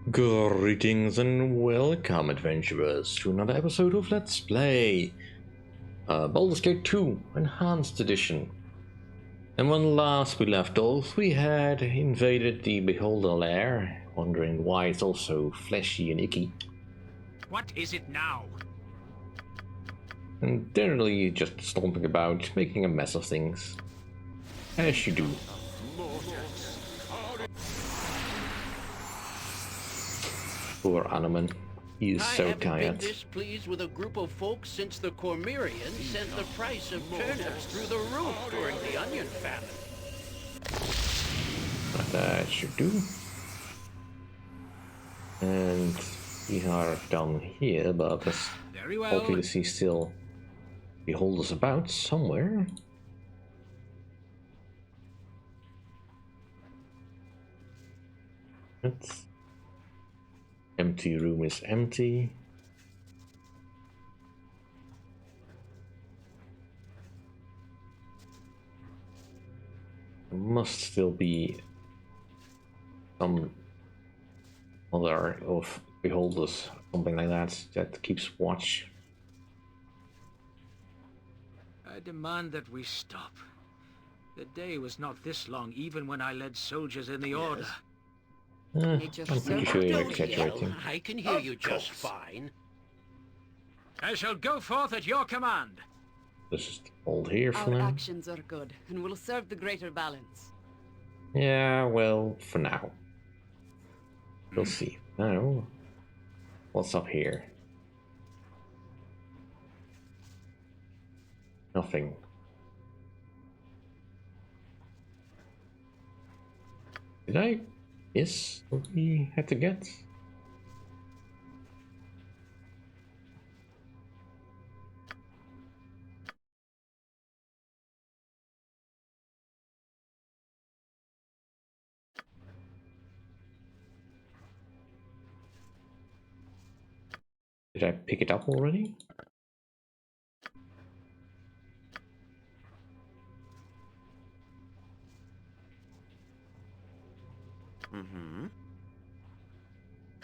Greetings and welcome, adventurers, to another episode of Let's Play Baldur's Gate 2 Enhanced Edition. And when last we left off, we had invaded the Beholder lair, wondering why it's all so fleshy and icky. What is it now? And generally just stomping about, making a mess of things. As you do. Poor Anoman. He is so tired. I haven't been displeased with a group of folks since the Cormyreans sent the price of turnips through the roof during the onion famine. That should do. And we are done here, but there's obviously still beholders about somewhere. It's empty room is empty. There must still be some other of beholders, something like that keeps watch. I demand that we stop. The day was not this long, even when I led soldiers in the order. I'm pretty sure you're exaggerating. I can hear you just fine. I shall go forth at your command. Let's just hold here for now. Our actions are good and will serve the greater balance. Yeah, well, for now. We'll see. Now, what's up here? Nothing. Did I miss what we had to get? Did I pick it up already?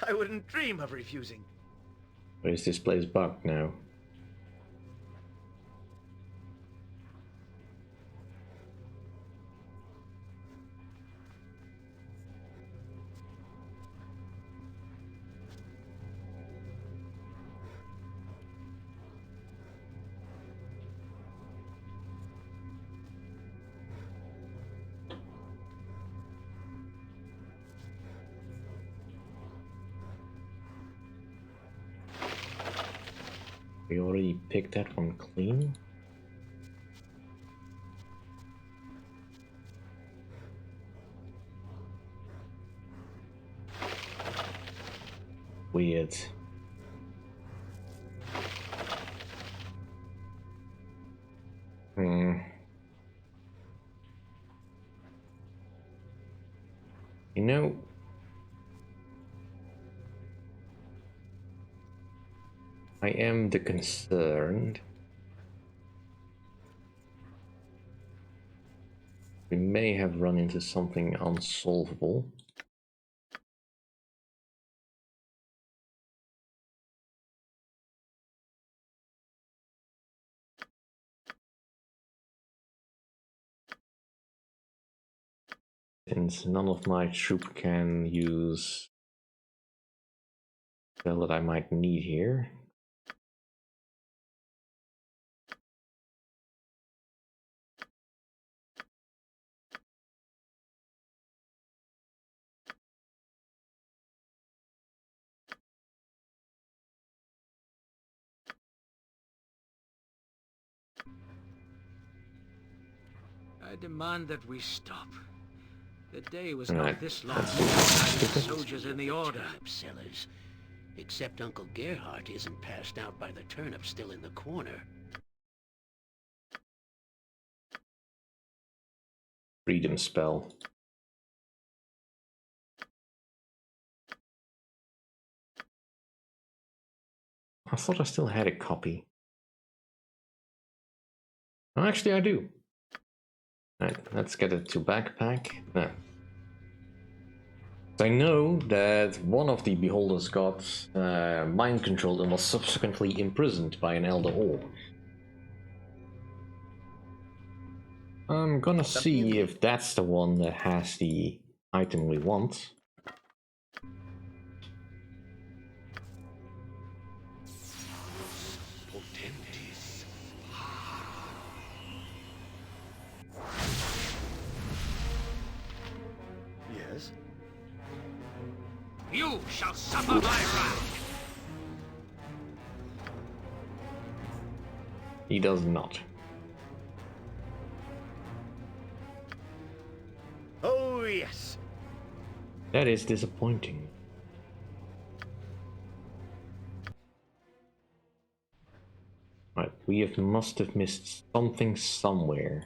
I wouldn't dream of refusing. Or is this place bugged now? We already picked that one clean. Weird. You know, I am the concerned. We may have run into something unsolvable. Since none of my troop can use the spell that I might need here. I demand that we stop. The day was Right. not this long. Soldiers in the order. Turnip sellers. Except Uncle Gerhardt isn't passed out by the turnip still in the corner. Freedom spell. I thought I still had a copy. Oh, actually I do. Alright, let's get it to backpack. No. I know that one of the beholders got mind controlled and was subsequently imprisoned by an elder orb. I'm gonna see if that's the one that has the item we want. Yes? You shall suffer my wrath! He does not. Oh, yes. That is disappointing. Right, must have missed something somewhere.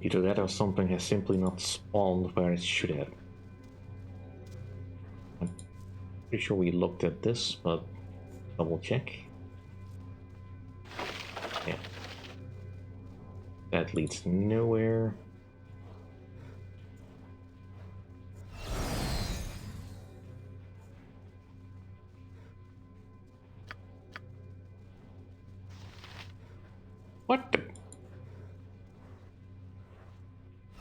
Either that or something has simply not spawned where it should have. I'm pretty sure we looked at this, but double check. Yeah. That leads nowhere. What the?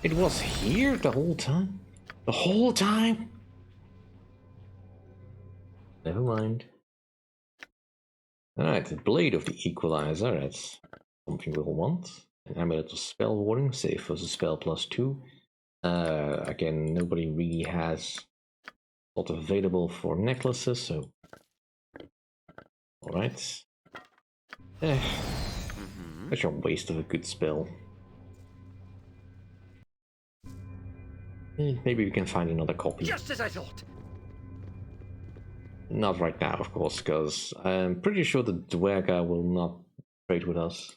It was here the whole time? The whole time? Never mind. Alright, the Blade of the Equalizer, that's something we'll want. An Amulet of Spell Warding, save versus spell +2. Again, nobody really has a lot available for necklaces, so... Alright. That's a waste of a good spell. Maybe we can find another copy. Just as I thought. Not right now, of course, because I'm pretty sure the Dwerga will not trade with us.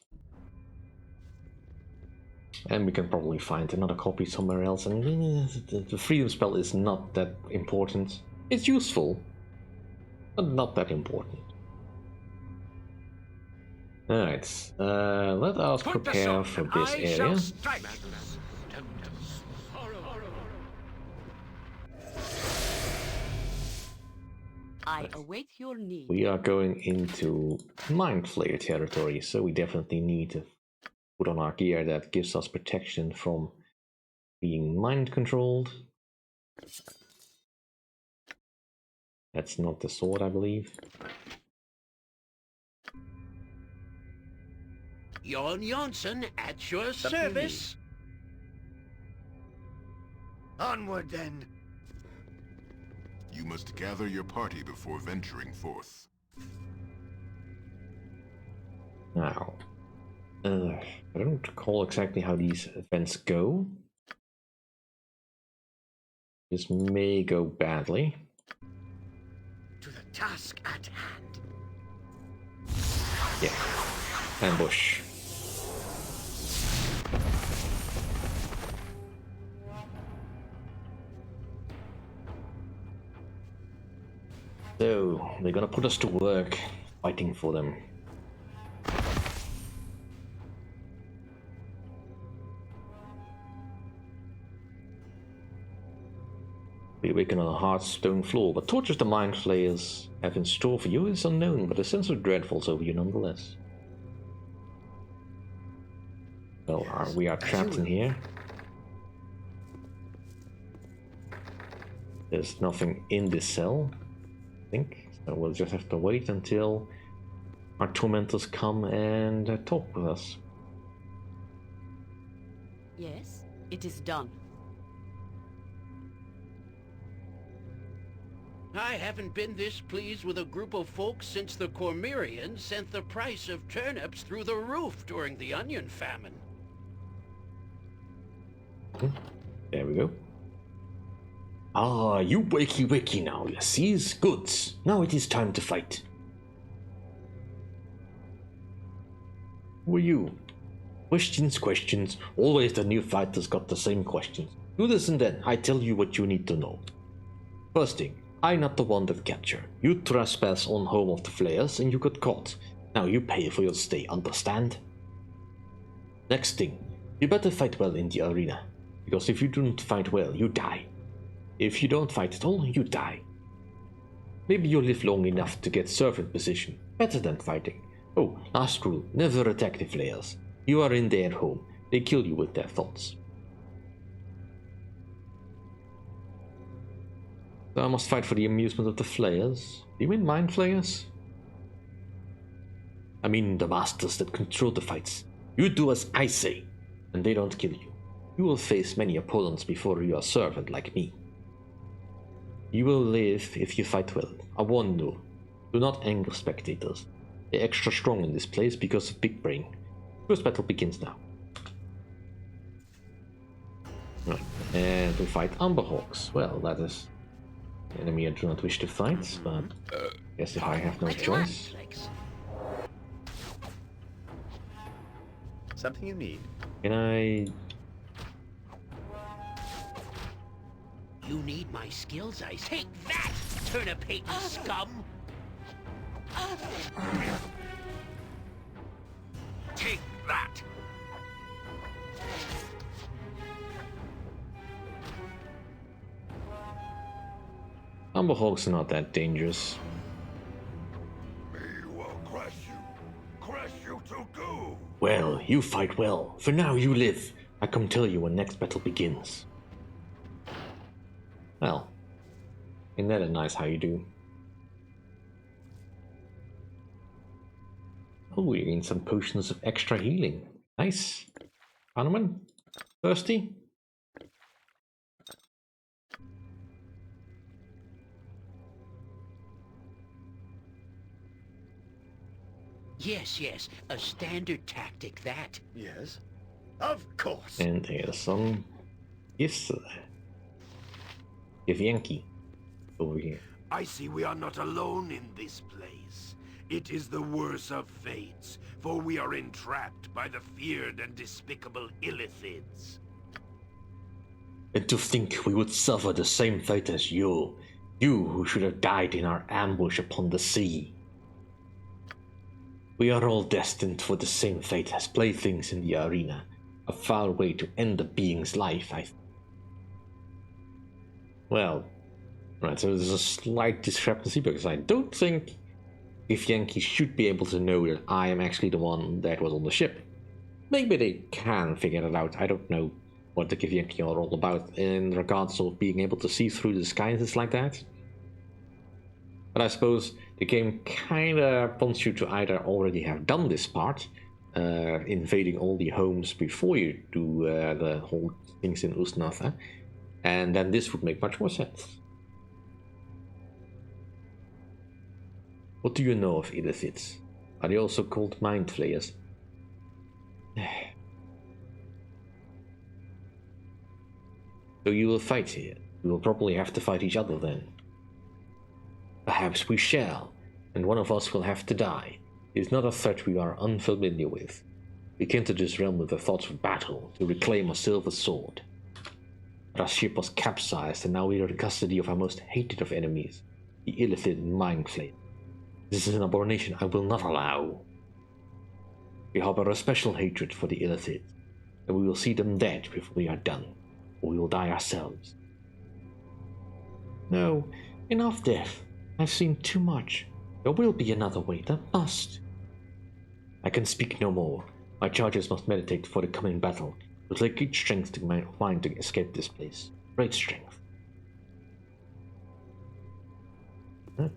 And we can probably find another copy somewhere else, and the freedom spell is not that important. It's useful, but not that important. Alright, let us prepare for this area. I await your need. We are going into Mindflayer territory, so we definitely need to put on our gear that gives us protection from being mind controlled. That's not the sword, I believe. Jon Janssen at your service. Onward, then. You must gather your party before venturing forth. Now, I don't recall exactly how these events go. This may go badly. To the task at hand. Yeah, ambush. So, they're gonna put us to work fighting for them. We awaken on a hard stone floor. What tortures the mind flayers have in store for you is unknown, but a sense of dread falls over you nonetheless. Well, we are trapped in here. There's nothing in this cell, I think. So we'll just have to wait until our tormentors come and talk with us. Yes, it is done. I haven't been this pleased with a group of folks since the Cormyreans sent the price of turnips through the roof during the onion famine. There we go. Ah, you wakey now, you sees? Good. Now it is time to fight. Who are you? Questions. Always the new fighters got the same questions. Do this and then I tell you what you need to know. First thing, I'm not the one that captured. You trespass on home of the Flayers and you got caught. Now you pay for your stay, understand? Next thing, you better fight well in the arena. Because if you don't fight well, you die. If you don't fight at all, you die. Maybe you live long enough to get servant position. Better than fighting. Oh, last rule, never attack the Flayers. You are in their home. They kill you with their thoughts. So I must fight for the amusement of the Flayers. Do you mean Mindflayers? I mean the masters that control the fights. You do as I say, and they don't kill you. You will face many opponents before you are a servant like me. You will live if you fight well. I warn you, do not anger spectators. They're extra strong in this place because of big brain. First battle begins now. Right. And we fight Amberhawks. Well, that is the enemy I do not wish to fight, but I guess if I have no choice. Something you need. Can I... You need my skills, I take that, turnip-hating scum! Take that! Amberhawks are not that dangerous. Me will crush you to goo! Well, you fight well. For now, you live. I come tell you when next battle begins. Well, isn't that a nice how you do? Oh, we gain some potions of extra healing. Nice. Hanuman? Thirsty? Yes, a standard tactic, that. Yes? Of course. And here's some gifts. Give Yankee over here. I see we are not alone in this place. It is the worst of fates, for we are entrapped by the feared and despicable Illithids. And to think we would suffer the same fate as you. You who should have died in our ambush upon the sea. We are all destined for the same fate as playthings in the arena. A foul way to end a being's life, I think. Well, right, so there's a slight discrepancy because I don't think if Yankee should be able to know that I am actually the one that was on the ship. Maybe they can figure it out. I don't know what the Yankee are all about in regards of being able to see through the sky and things like that. But I suppose the game kinda wants you to either already have done this part, invading all the homes before you do the whole things in Usnatha, and then this would make much more sense. What do you know of Illithids? Are they also called Mindflayers? So you will fight here. We will probably have to fight each other then. Perhaps we shall, and one of us will have to die. It is not a threat we are unfamiliar with. We came to this realm with the thoughts of battle, to reclaim a silver sword. But our ship was capsized, and now we are in custody of our most hated of enemies, the Illithid Mindflayer. This is an abomination I will not allow. We harbor a special hatred for the Illithid, and we will see them dead before we are done, or we will die ourselves. No, enough death. I've seen too much. There will be another way, there must. I can speak no more. My charges must meditate for the coming battle. It will take great strength to find to escape this place. Great strength. Huh?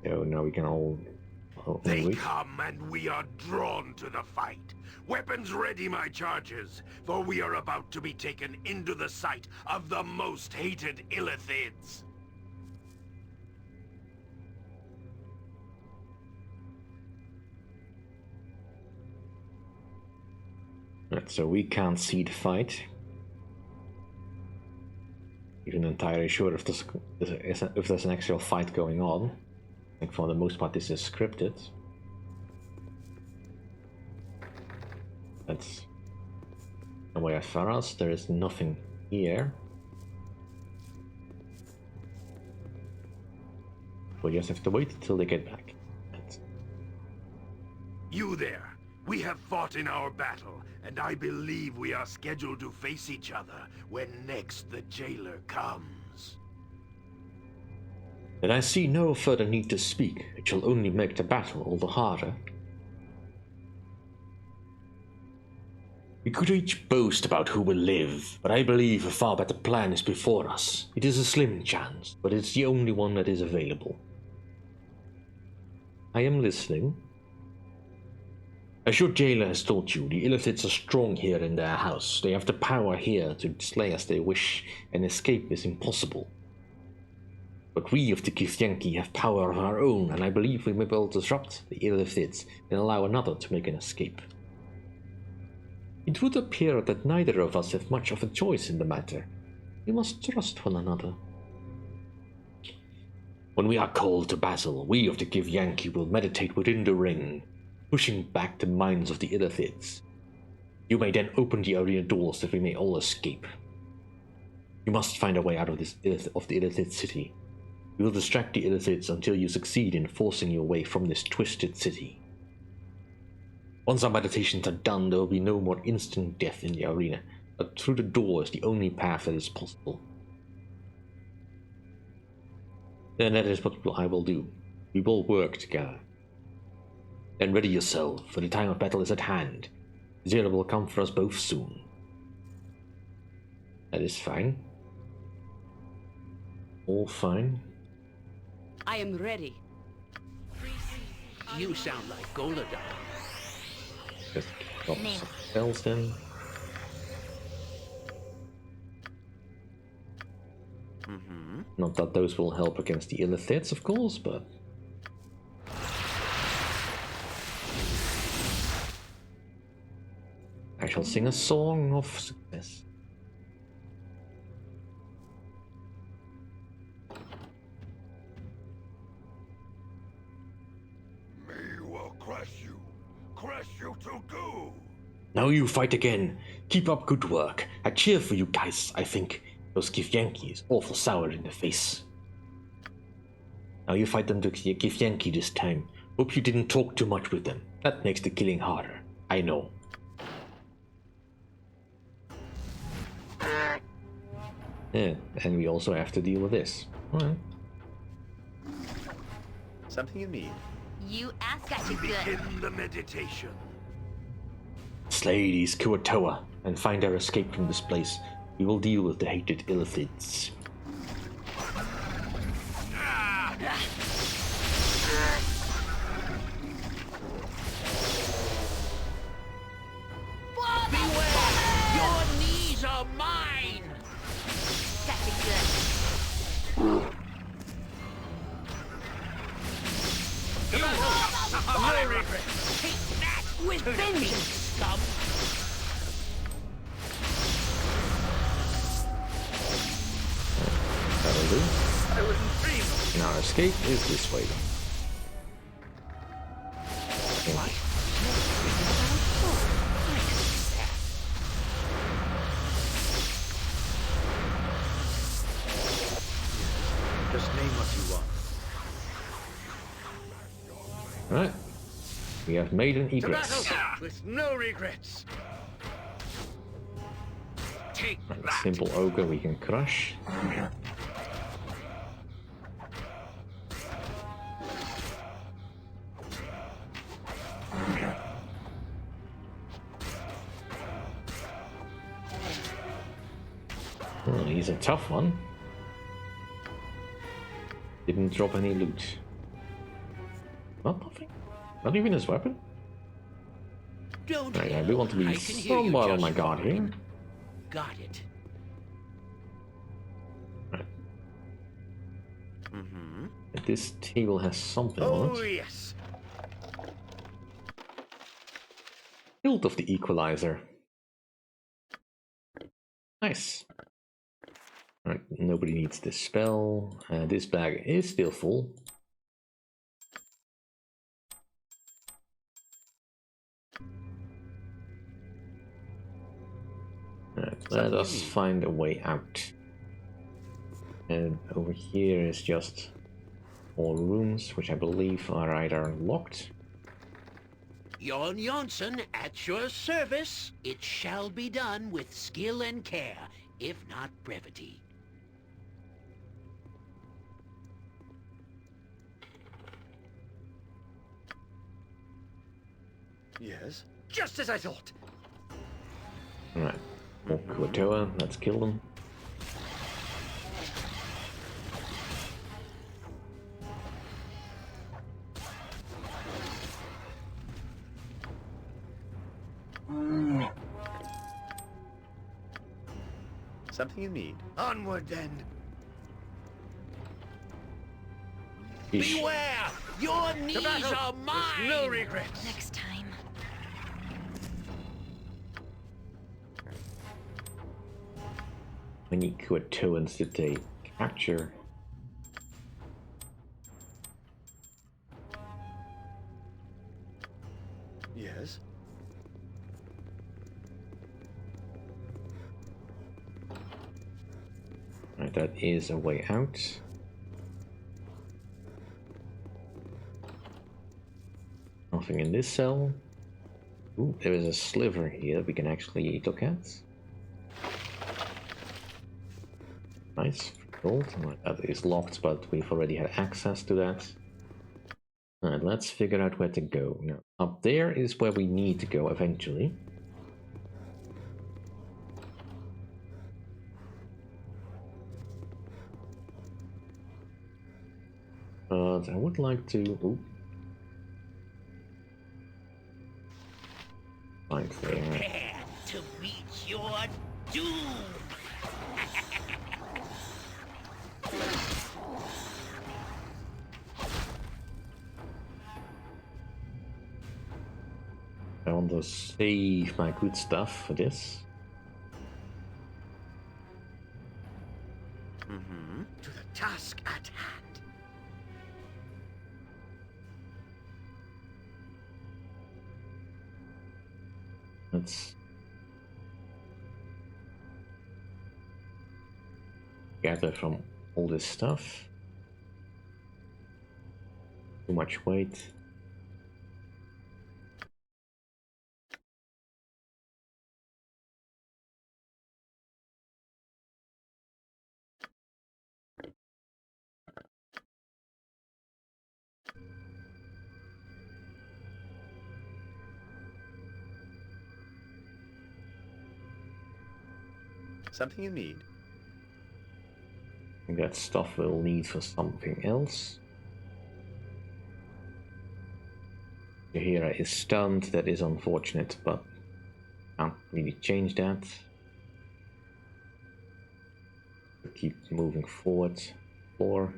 So now we can all They wait. come and we are drawn to the fight. Weapons ready, my charges, for we are about to be taken into the sight of the most hated Illithids. Right, so we can't see the fight. Even entirely sure if there's an actual fight going on. I think for the most part this is scripted. Away as far as there is nothing here. We just have to wait until they get back. You there! We have fought in our battle, and I believe we are scheduled to face each other when next the jailer comes. Then I see no further need to speak. It shall only make the battle all the harder. We could each boast about who will live, but I believe a far better plan is before us. It is a slim chance, but it's the only one that is available. I am listening. As your jailer has told you, the Illithids are strong here in their house. They have the power here to slay as they wish, and escape is impossible. But we of the Githyanki have power of our own, and I believe we may be able to disrupt the Illithids and allow another to make an escape. It would appear that neither of us have much of a choice in the matter. We must trust one another. When we are called to battle, we of the Githyanki will meditate within the ring, pushing back the minds of the Illithids. You may then open the arena doors that we may all escape. You must find a way out of the Illithid city. We will distract the Illithids until you succeed in forcing your way from this twisted city. Once our meditations are done, there will be no more instant death in the arena, but through the door is the only path that is possible. Then that is what I will do. We will work together. Then ready yourself, for the time of battle is at hand. Zero will come for us both soon. That is fine. All fine. I am ready. You sound like Golodon. Just drop some spells then. Not that those will help against the Illithids, of course, but... I shall sing a song of success. Me will crush you to goo! Now you fight again. Keep up good work. I cheer for you guys, I think. Those Githyanki is awful sour in the face. Now you fight them to Githyanki this time. Hope you didn't talk too much with them. That makes the killing harder. I know. Yeah, and we also have to deal with this. Alright. Something you need. You ask I should Begin the meditation. Slay these Kuatoa and find our escape from this place. We will deal with the hated Illithids. Beware! Your knees are mine! That's good. No regret! Take that with vengeance, scum! That'll do. I wouldn't dream of And our escape is this way. Just name what you want. Alright. We have made an to egress. battle with no regrets. Take Right, that! simple ogre we can crush. Oh, he's a tough one. Didn't drop any loot. Not nothing. Not even his weapon. Don't Right, I do want to be I can hear you somewhat on just my guard fine. here. Got it. Right. Mm-hmm. This table has something on Oh, it. yes. Hilt of the Equalizer. Nice. Alright, nobody needs this spell. This bag is still full. Let us find a way out. And over here is just all rooms, which I believe are either locked. Jon Jonsson at your service. It shall be done with skill and care, if not brevity. Yes? Just as I thought. Alright, walk to a tower, let's kill them. Something you need? Onward then. Yeesh. Beware! Your knees are mine! No regrets. Next time. Many Kuatoans did they capture? Yes? Right, that is a way out. Nothing in this cell. Ooh, there is a sliver here we can actually look at. Nice, gold. That is locked, but we've already had access to that. Alright, let's figure out where to go. Now, up there is where we need to go eventually. But I would like to... Ooh. Mindflayer. Prepare to meet your doom! I want to save my good stuff for this. To the task at hand. Let's gather from all this stuff. Too much weight. Something you need? That stuff we'll need for something else. Yahira is stunned, that is unfortunate, but can't really change that. Keep moving forward. Floor.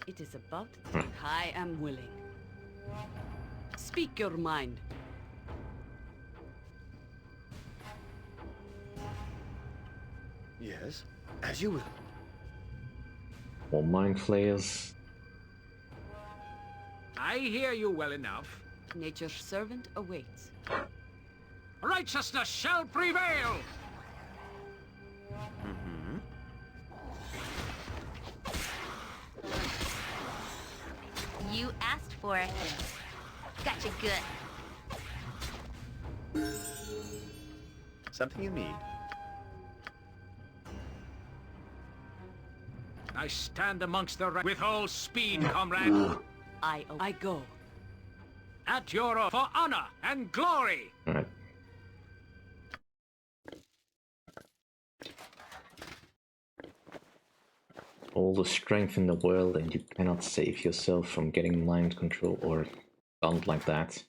It is about time. I am willing. Speak your mind. Yes? As you will. More Mindflayers. I hear you well enough. Nature's servant awaits. Righteousness shall prevail! You asked for it. Gotcha good. Something you need? I stand amongst the with all speed, comrade. I go. At your for honor and glory. Alright. All the strength in the world, and you cannot save yourself from getting mind control or stunned like that.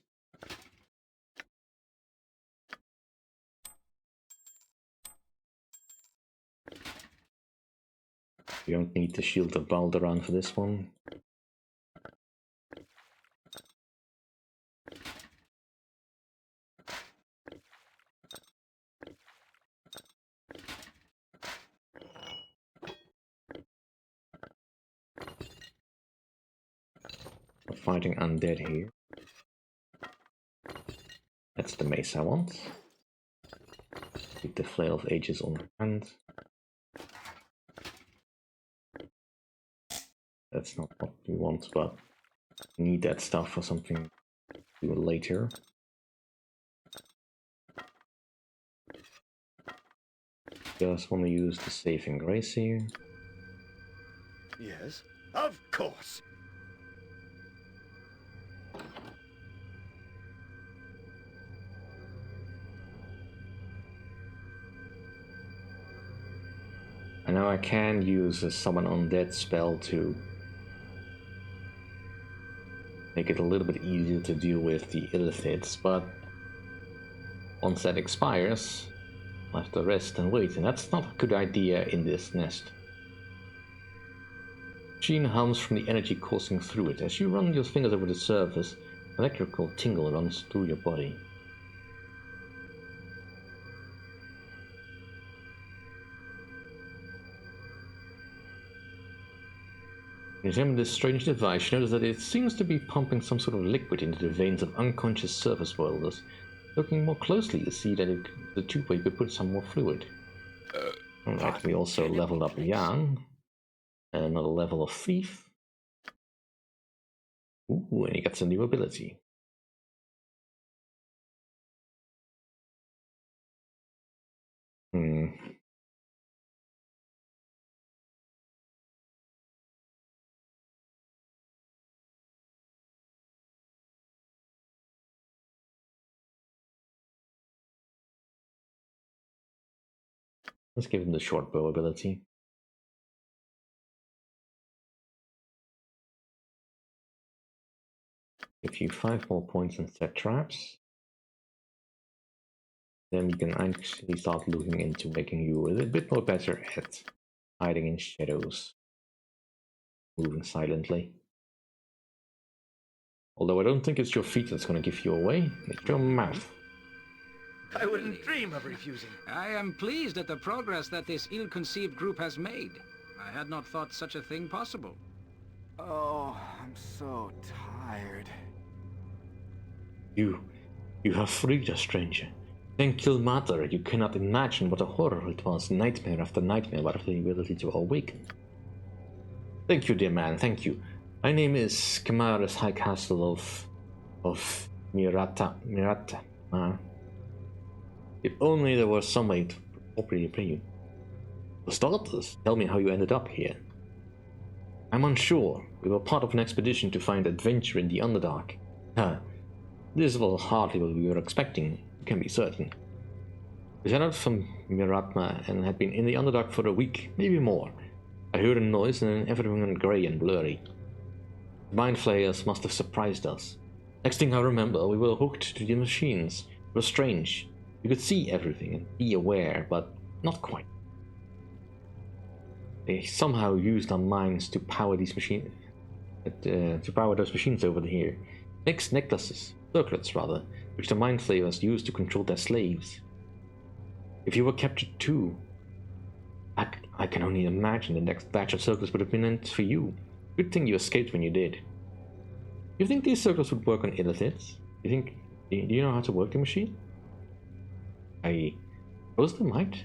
You don't need the shield of Baldur on for this one. We're fighting undead here. That's the mace I want. Keep the Flail of Ages on hand. That's not what we want, but we need that stuff for something to do later. Just want to use the saving grace here. Yes? Of course! And now I can use a summon undead spell to make it a little bit easier to deal with the illithids, but once that expires, I'll have to rest and wait, and that's not a good idea in this nest. Machine hums from the energy coursing through it. As you run your fingers over the surface, an electrical tingle runs through your body. When you examine this strange device, you notice that it seems to be pumping some sort of liquid into the veins of unconscious surface welders. Looking more closely, you see that the tube where you could put some more fluid. Alright, we also leveled up Jan. Another level of Thief. Ooh, and he gets a new ability. Let's give him the short bow ability. Give you 5 more points and set traps. Then we can actually start looking into making you a little bit more better at hiding in shadows. Moving silently. Although I don't think it's your feet that's going to give you away, it's your mouth. I wouldn't dream of refusing. I am pleased at the progress that this ill-conceived group has made. I had not thought such a thing possible. Oh, I'm so tired. You have freed us, stranger. Thank you, Mother. You cannot imagine what a horror it was, nightmare after nightmare, without the ability to awaken. Thank you, dear man, thank you. My name is Kamara's High Castle of Mirata. If only there was some way to properly pay you. For starters, tell me how you ended up here. I'm unsure. We were part of an expedition to find adventure in the Underdark. This was hardly what we were expecting, you can be certain. We set out from Miratma and had been in the Underdark for a week, maybe more. I heard a noise and then everything went grey and blurry. The Mindflayers must have surprised us. Next thing I remember, we were hooked to the machines. It was strange. You could see everything and be aware, but not quite. They somehow used our minds to power these machines, to power those machines over here. Circlets rather, which the Mindflayers used to control their slaves. If you were captured too, I can only imagine the next batch of circlets would have been meant for you. Good thing you escaped when you did. You think these circlets would work on illithids? Do you know how to work the machine? I suppose they might.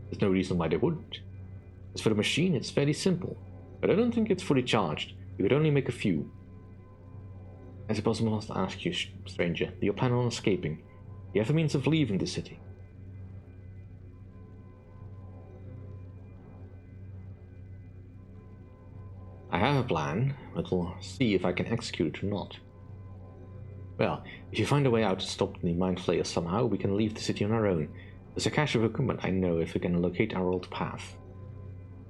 There's no reason why they wouldn't. As for the machine, it's fairly simple, but I don't think it's fully charged. You could only make a few. I suppose I must ask you, stranger, do you plan on escaping? Do you have a means of leaving the city? I have a plan, but we'll see if I can execute it or not. Well, if you find a way out to stop the Mindflayer somehow, we can leave the city on our own. There's a cache of equipment I know if we can locate our old path.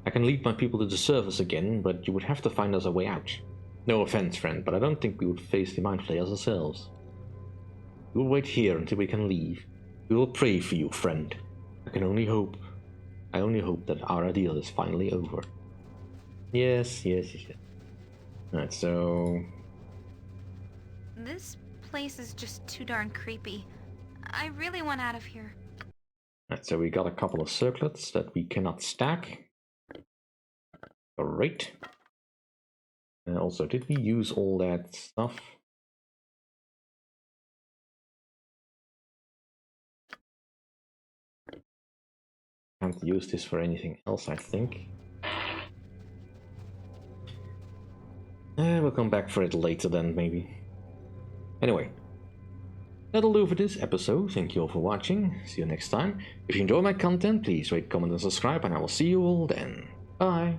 I can lead my people to the surface again, but you would have to find us a way out. No offense, friend, but I don't think we would face the Mindflayers ourselves. We will wait here until we can leave. We will pray for you, friend. I only hope that our ordeal is finally over. Yes. Alright, so... This place is just too darn creepy. I really want out of here. Alright, so we got a couple of circlets that we cannot stack. Great. And also, did we use all that stuff? Can't use this for anything else, I think. We'll come back for it later then, maybe. Anyway, that'll do for this episode. Thank you all for watching. See you next time. If you enjoy my content, please rate, comment, and subscribe, and I will see you all then. Bye!